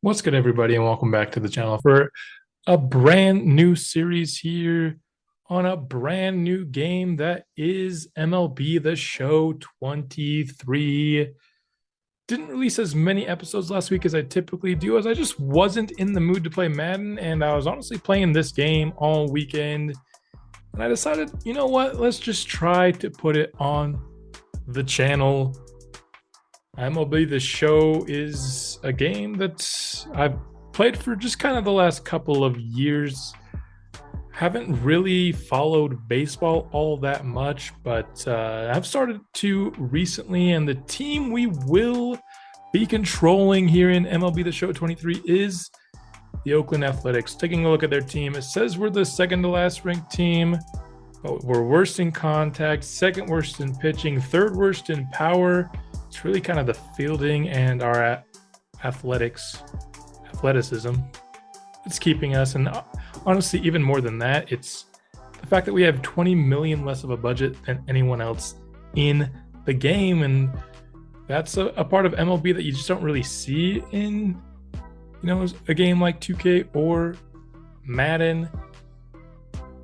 What's good, everybody, and welcome back to the channel for a brand new series here on a brand new game that is MLB The Show 23. Didn't release as many episodes last week as I typically do, as I just wasn't in the mood to play Madden, and I was honestly playing this game all weekend. And I decided, you know what, let's just try to put it on the channel. MLB The Show is a game that I've played for just kind of the last couple of years. Haven't really followed baseball all that much, but I've started to recently. And the team we will be controlling here in MLB The Show 23 is the Oakland Athletics. Taking a look at their team, it says we're the second to last ranked team, but we're worst in contact, second worst in pitching, third worst in power. It's really kind of the fielding and our athleticism it's keeping us. And honestly, even more than that, it's the fact that we have 20 million less of a budget than anyone else in the game. And that's a part of MLB that you just don't really see in, a game like 2K or Madden.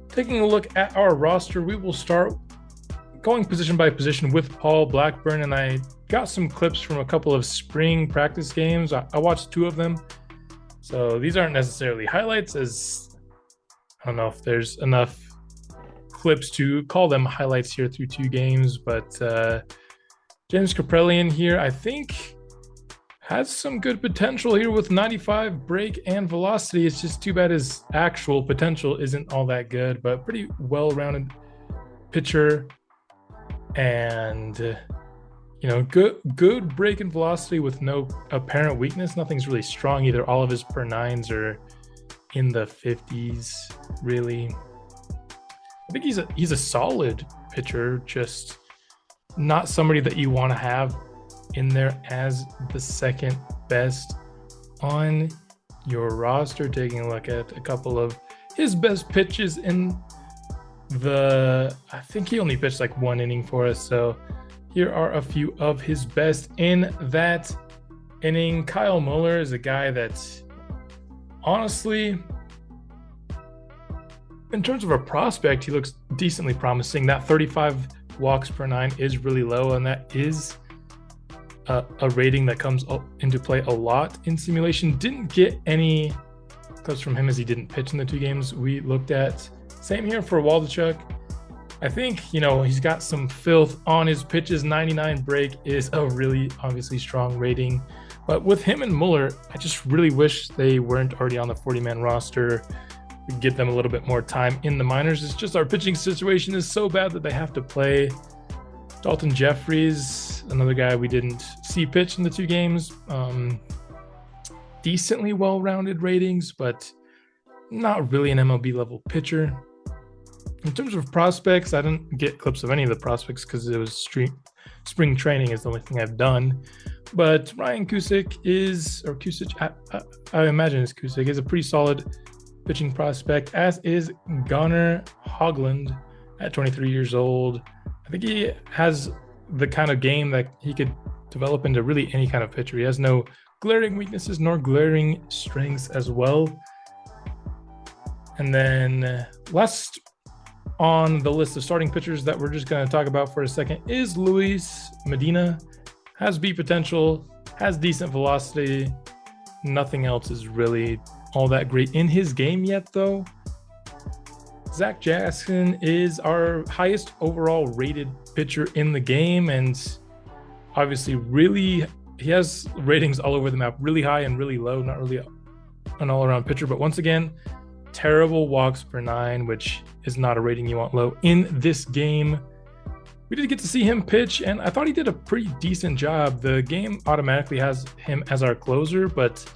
Taking a look at our roster, we will start going position by position with Paul Blackburn, and I got some clips from a couple of spring practice games. I watched two of them, so these aren't necessarily highlights, as I don't know if there's enough clips to call them highlights here through two games. But James Kaprelian here, I think, has some good potential here with 95 break and velocity. It's just too bad his actual potential isn't all that good, but pretty well-rounded pitcher. And good break and velocity with no apparent weakness. Nothing's really strong either. All of his per nines are in the 50s, really. I think he's a solid pitcher, just not somebody that you want to have in there as the second best on your roster. Taking a look at a couple of his best pitches in I think he only pitched like one inning for us, so here are a few of his best in that inning. Kyle Muller is a guy that, honestly, in terms of a prospect, he looks decently promising. That 35 walks per nine is really low, and that is a rating that comes into play a lot in simulation. Didn't get any clips from him as he didn't pitch in the two games we looked at. Same here for Waldichuk. I think, he's got some filth on his pitches. 99 break is a really obviously strong rating. But with him and Muller, I just really wish they weren't already on the 40-man roster. We give them a little bit more time in the minors. It's just our pitching situation is so bad that they have to play. Dalton Jeffries, another guy we didn't see pitch in the two games. Decently well-rounded ratings, but not really an MLB level pitcher. In terms of prospects, I didn't get clips of any of the prospects because it was spring training is the only thing I've done. But Ryan Cusick I imagine it's Cusick, is a pretty solid pitching prospect, as is Gunnar Hoglund at 23 years old. I think he has the kind of game that he could develop into really any kind of pitcher. He has no glaring weaknesses nor glaring strengths as well. And then last on the list of starting pitchers that we're just going to talk about for a second is Luis Medina. Has B potential, has decent velocity. Nothing else is really all that great in his game yet, though. Zach Jackson is our highest overall rated pitcher in the game, and obviously he has ratings all over the map, really high and really low. Not really an all-around pitcher, but once again, terrible walks per nine, which is not a rating you want low in this game. We did get to see him pitch, and I thought he did a pretty decent job. The game automatically has him as our closer, but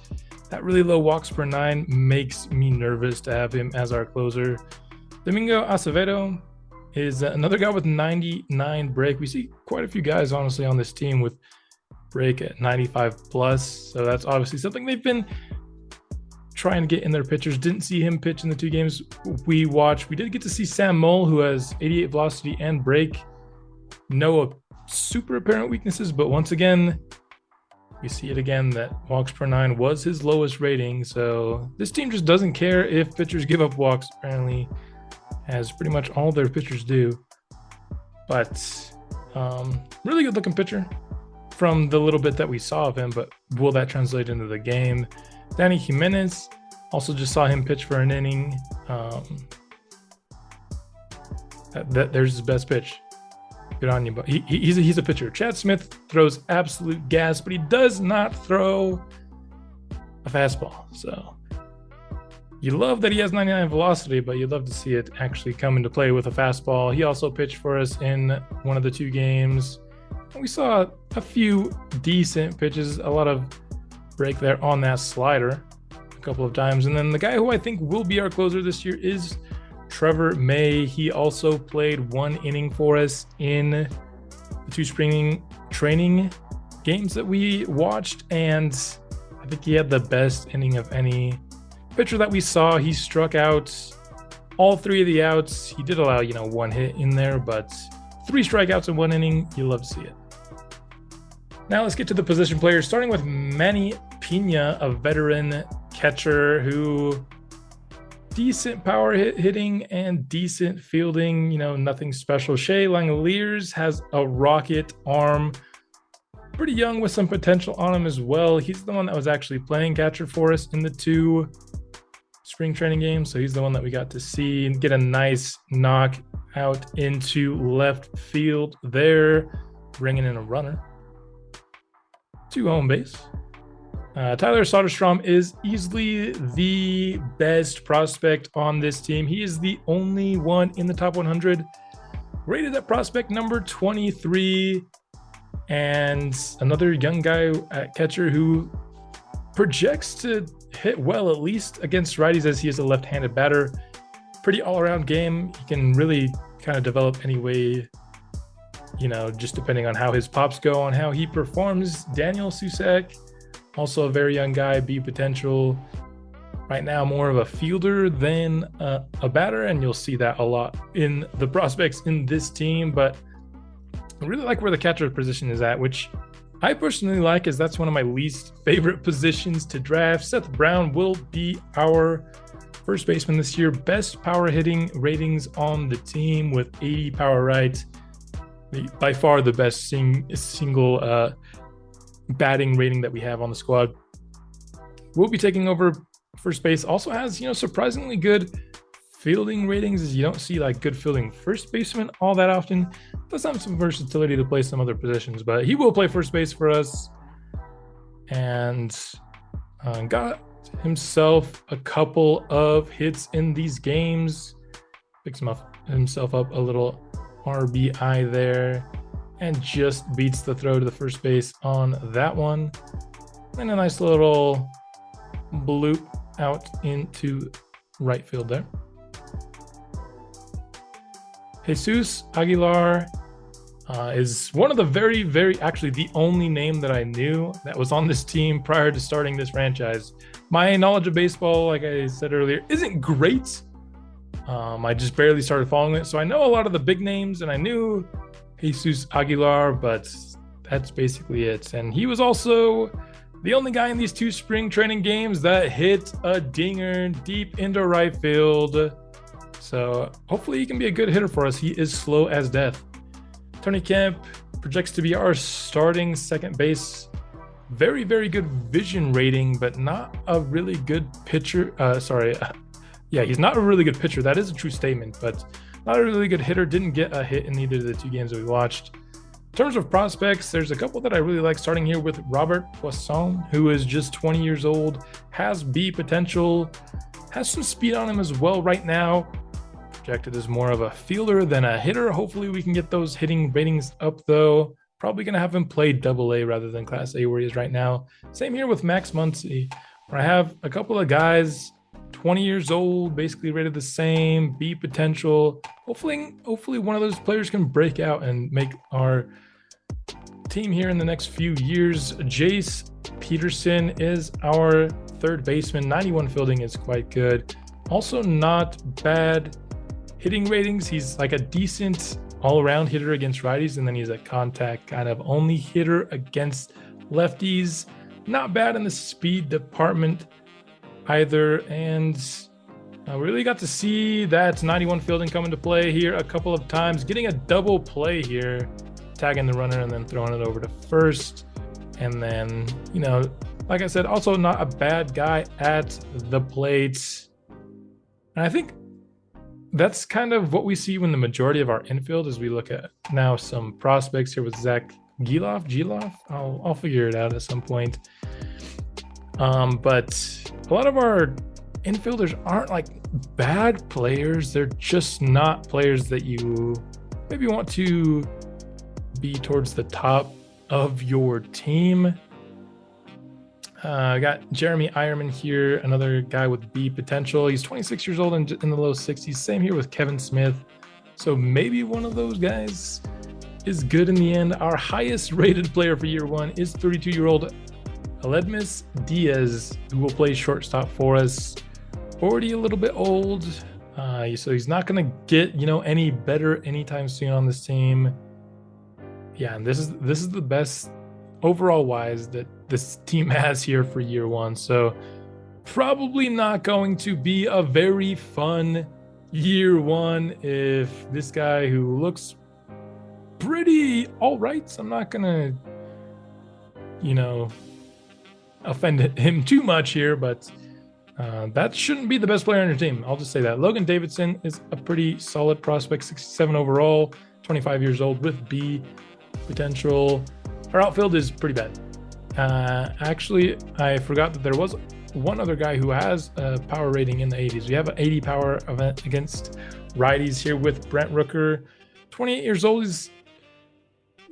that really low walks per nine makes me nervous to have him as our closer. Domingo Acevedo is another guy with 99 break. We see quite a few guys, honestly, on this team with break at 95 plus, so that's obviously something they've been trying to get in their pitchers. Didn't see him pitch in the two games we watched. We did get to see Sam Moll, who has 88 velocity and break. No super apparent weaknesses, but once again, We see it again that walks per 9 was his lowest rating. So this team just doesn't care if pitchers give up walks, apparently, as pretty much all their pitchers do. But really good looking pitcher from the little bit that we saw of him, but will that translate into the game? Danny Jimenez, also just saw him pitch for an inning. There's his best pitch. Good on you, but he's a pitcher. Chad Smith throws absolute gas, but he does not throw a fastball. So you love that he has 99 velocity, but you'd love to see it actually come into play with a fastball. He also pitched for us in one of the 2 games. We saw a few decent pitches, a lot of break there on that slider a couple of times. And then the guy who I think will be our closer this year is Trevor May. He also played 1 inning for us in the 2 spring training games that we watched, and I think he had the best inning of any pitcher that we saw. He struck out all 3 of the outs. He did allow, 1 hit in there, but 3 strikeouts in 1 inning. You love to see it. Now let's get to the position players, starting with Manny Pina, a veteran catcher who decent power hitting and decent fielding, nothing special. Shea Langeliers has a rocket arm, pretty young with some potential on him as well. He's the one that was actually playing catcher for us in the 2 spring training games, so he's the one that we got to see and get a nice knock out into left field there, bringing in a runner to home base. Tyler Soderstrom is easily the best prospect on this team. He is the only one in the top 100, rated at prospect number 23, and another young guy at catcher who projects to hit well, at least against righties, as he is a left-handed batter. Pretty all-around game. He can really kind of develop any way, just depending on how his pops go, on how he performs. Daniel Susek, also a very young guy, B potential. Right now, more of a fielder than a batter, and you'll see that a lot in the prospects in this team. But I really like where the catcher position is at, which I personally like, as that's one of my least favorite positions to draft. Seth Brown will be our first baseman this year. Best power hitting ratings on the team with 80 power right. By far the best single batting rating that we have on the squad. Will be taking over first base. Also has, surprisingly good fielding ratings, as you don't see like good fielding first baseman all that often. Does have some versatility to play some other positions, but he will play first base for us, and got himself a couple of hits in these games. Picks himself up a little RBI there, and just beats the throw to the first base on that one. And a nice little bloop out into right field there. Jesus Aguilar is one of the very, actually the only name that I knew that was on this team prior to starting this franchise. My knowledge of baseball, like I said earlier, isn't great. I just barely started following it. So I know a lot of the big names, and I knew Jesus Aguilar, but that's basically it. And he was also the only guy in these 2 spring training games that hit a dinger deep into right field. So hopefully he can be a good hitter for us. He is slow as death. Tony Kemp projects to be our starting second base. Very good vision rating, but not a really good pitcher. He's not a really good pitcher. That is a true statement, but not a really good hitter. Didn't get a hit in either of the 2 games that we watched. In terms of prospects, there's a couple that I really like, starting here with Robert Poisson, who is just 20 years old, has B potential, has some speed on him as well right now. Projected as more of a fielder than a hitter. Hopefully we can get those hitting ratings up, though. Probably going to have him play Double-A rather than Class A where he is right now. Same here with Max Muncy, where I have a couple of guys 20 years old, basically rated the same, B potential. Hopefully one of those players can break out and make our team here in the next few years. Jace Peterson is our third baseman. 91 fielding is quite good. Also not bad hitting ratings. He's like a decent all-around hitter against righties, and then he's a contact kind of only hitter against lefties. Not bad in the speed department either. And we really got to see that 91 fielding come into play here a couple of times, getting a double play here, tagging the runner and then throwing it over to first. And then, you know, like I said, also not a bad guy at the plate. And I think that's kind of what we see when the majority of our infield, as we look at now some prospects here with Zach Geloff. I'll figure it out at some point. But a lot of our infielders aren't like bad players. They're just not players that you maybe want to be towards the top of your team. I got Jeremy Eierman here, another guy with B potential. He's 26 years old and in the low 60s. Same here with Kevin Smith. So maybe one of those guys is good in the end. Our highest rated player for year one is 32-year-old Aledmus Diaz, who will play shortstop for us. Already a little bit old, so he's not going to get, you know, any better anytime soon on this team. Yeah, and this is the best overall wise that this team has here for year one. So probably not going to be a very fun year one if this guy who looks pretty all right, so I'm not gonna, you know, offend him too much here, but that shouldn't be the best player on your team. I'll just say that. Logan Davidson is a pretty solid prospect, 67 overall, 25 years old with B potential. Our outfield is pretty bad. Actually, I forgot that there was one other guy who has a power rating in the 80s. We have an 80 power event against righties here with Brent Rooker. 28 years old. He's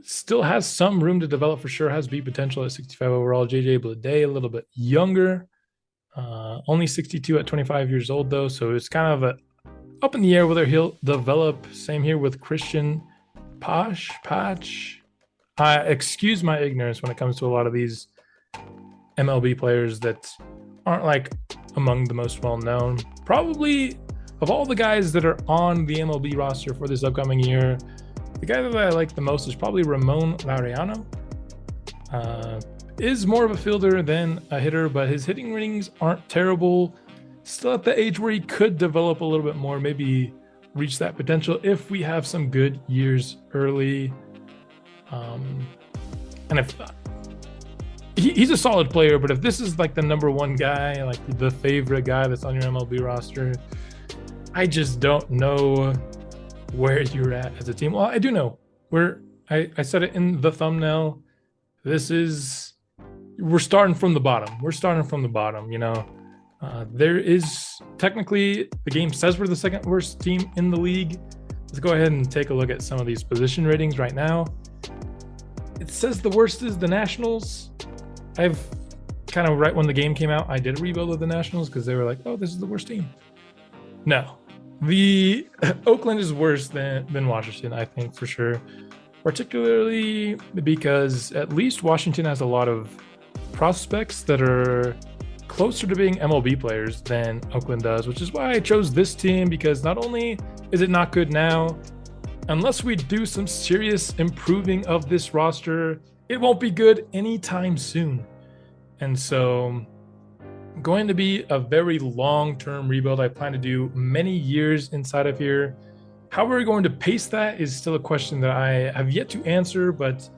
still has some room to develop for sure. Has B potential at 65 overall. JJ Bleday, a little bit younger. Only 62 at 25 years old, though. So it's kind of up in the air whether he'll develop. Same here with Christian Patch. Excuse my ignorance when it comes to a lot of these MLB players that aren't like among the most well-known. Probably of all the guys that are on the MLB roster for this upcoming year, the guy that I like the most is probably Ramon Laureano. Is more of a fielder than a hitter, but his hitting ratings aren't terrible. Still at the age where he could develop a little bit more, maybe reach that potential if we have some good years early. And if he's a solid player, but if this is like the number one guy, like the favorite guy that's on your MLB roster, I just don't know where you're at as a team. Well, I do know where. I said it in the thumbnail. We're starting from the bottom. You know, there is technically, the game says we're the second worst team in the league. Let's go ahead and take a look at some of these position ratings right now. It says the worst is the Nationals. I've kind of, right when the game came out, I did a rebuild of the Nationals because they were like, oh, this is the worst team. No, the Oakland is worse than Washington, I think, for sure. Particularly because at least Washington has a lot of prospects that are closer to being MLB players than Oakland does, which is why I chose this team, because not only is it not good now, unless we do some serious improving of this roster, it won't be good anytime soon. And so, going to be a very long-term rebuild. I plan to do many years inside of here. How we're going to pace that is still a question that I have yet to answer, but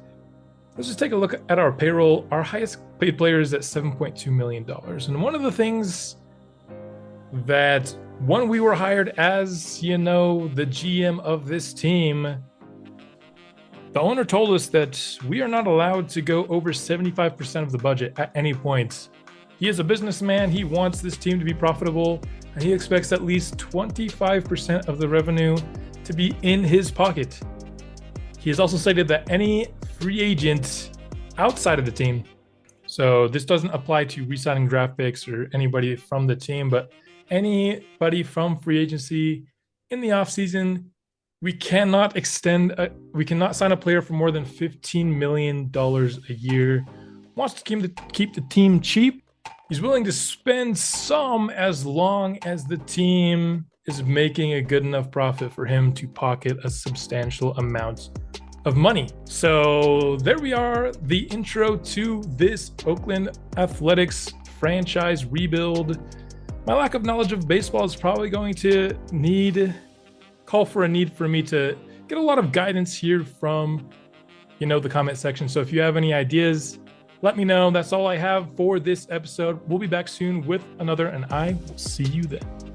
let's just take a look at our payroll. Our highest paid player is at $7.2 million. And one of the things that when we were hired as, you know, the GM of this team, the owner told us that we are not allowed to go over 75% of the budget at any point. He is a businessman. He wants this team to be profitable, and he expects at least 25% of the revenue to be in his pocket. He has also stated that any free agent outside of the team, so this doesn't apply to re-signing draft picks or anybody from the team, but anybody from free agency in the offseason, we cannot sign a player for more than $15 million a year. Wants to keep the team cheap. He's willing to spend some as long as the team is making a good enough profit for him to pocket a substantial amount of money. So there we are, the intro to this Oakland Athletics franchise rebuild. My lack of knowledge of baseball is probably going to call for a need for me to get a lot of guidance here from, the comment section. So if you have any ideas, let me know. That's all I have for this episode. We'll be back soon with another, and I will see you then.